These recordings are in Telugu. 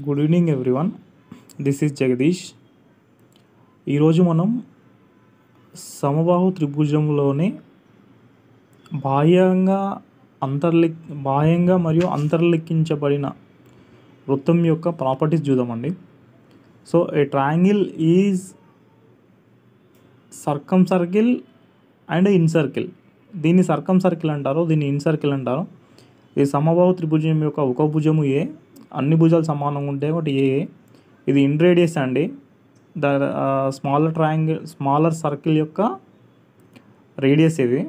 Good evening everyone, this is Jagadish. ఈరోజు మనం సమబాహు త్రిభుజంలోని బాహ్యంగా మరియు అంతర్లిఖించబడిన వృత్తం యొక్క ప్రాపర్టీస్ చూద్దామండి. So a triangle is circumcircle and incircle. దీన్ని సర్కమ్ సర్కిల్ అంటారు, దీన్ని ఇన్ సర్కిల్ అంటారు. ఈ సమబాహు త్రిభుజం యొక్క ఒక భుజము ఏ, అన్ని భుజాలు సమానంగా ఉంటాయి ఒకటి ఏ. ఇది ఇన్ రేడియస్ అండి. స్మాలర్ సర్కిల్ యొక్క రేడియస్ ఇది.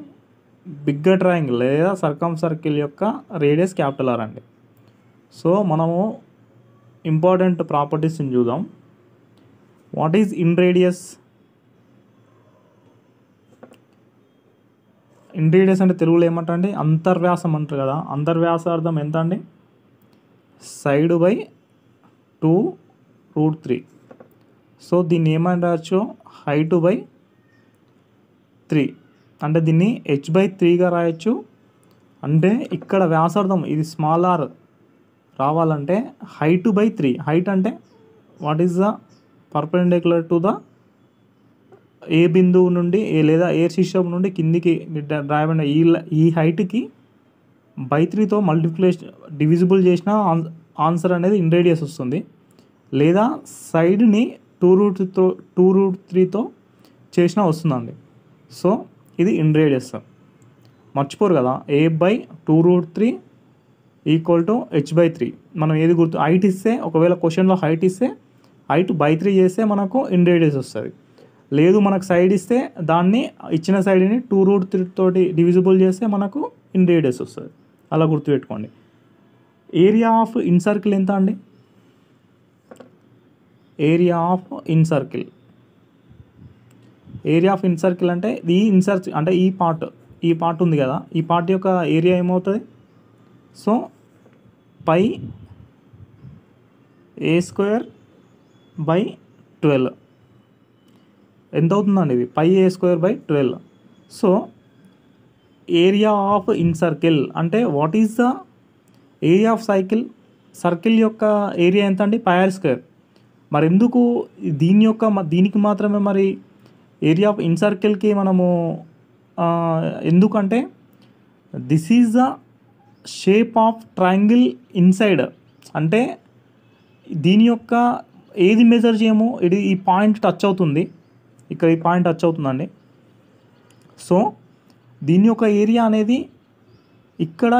బిగ్గర్ ట్రయాంగిల్ లేదా సర్కమ్ సర్కిల్ యొక్క రేడియస్ క్యాపిటల్ ఆర్ అండి. సో మనము ఇంపార్టెంట్ ప్రాపర్టీస్ని చూద్దాం. What is in radius? In radius అంటే తెలుగులో ఏమంటారు అండి? అంతర్వ్యాసం అంటారు కదా. అంతర్వ్యాసార్థం ఎంత అండి? Side by 2√3. సో దీన్ని ఏమని రాయొచ్చు? హైట్ బై 3 అంటే దీన్ని h/3గా రాయొచ్చు. అంటే ఇక్కడ వ్యాసార్థం ఇది స్మాల్ ఆర్ రావాలంటే హైట్ బై 3. హైట్ అంటే what is the perpendicular to the A బిందువు నుండి లేదా ఏ శీర్షం నుండి కిందికి రాయబడిన ఈ హైట్కి బై 3తో డివిజిబుల్ చేసిన ఆన్సర్ అనేది ఇన్ రేడియస్ వస్తుంది. లేదా సైడ్ని 2√3తో చేసినా వస్తుందండి. సో ఇది ఇన్ రేడియస్. మర్చిపోరు కదా, a/2√3 = h/3. మనం ఏది గుర్తు, హైట్ ఇస్తే, ఒకవేళ క్వశ్చన్లో హైట్ ఇస్తే హైట్ బై 3 చేస్తే మనకు ఇన్ రేడియస్ వస్తుంది. లేదు మనకు సైడ్ ఇస్తే దాన్ని ఇచ్చిన సైడ్ని 2√3 తోటి డివిజిబుల్ చేస్తే మనకు ఇన్ రేడియస్ వస్తుంది. అలా గుర్తుపెట్టుకోండి. ఏరియా ఆఫ్ ఇన్ సర్కిల్ ఎంత అండి? ఏరియా ఆఫ్ ఇన్ సర్కిల్ అంటే అంటే ఈ పార్ట్ ఉంది కదా, ఈ పార్ట్ యొక్క ఏరియా ఏమవుతుంది? సో πa²/12 ఎంత అవుతుందండి? ఇది πa²/12. So area of incircle అంటే what is the area of circle యొక్క ఏరియా ఎంత అండి? πr². మరి ఎందుకు దీనికి మాత్రమే మరి ఏరియా ఆఫ్ ఇన్ సర్కిల్కి మనము ఎందుకంటే this is the shape of triangle inside. అంటే దీని యొక్క ఏది మెజర్ చేయము, ఇది ఈ పాయింట్ టచ్ అవుతుంది, ఇక్కడ ఈ పాయింట్ టచ్ అవుతుందండి. సో దీని యొక్క ఏరియా అనేది ఇక్కడ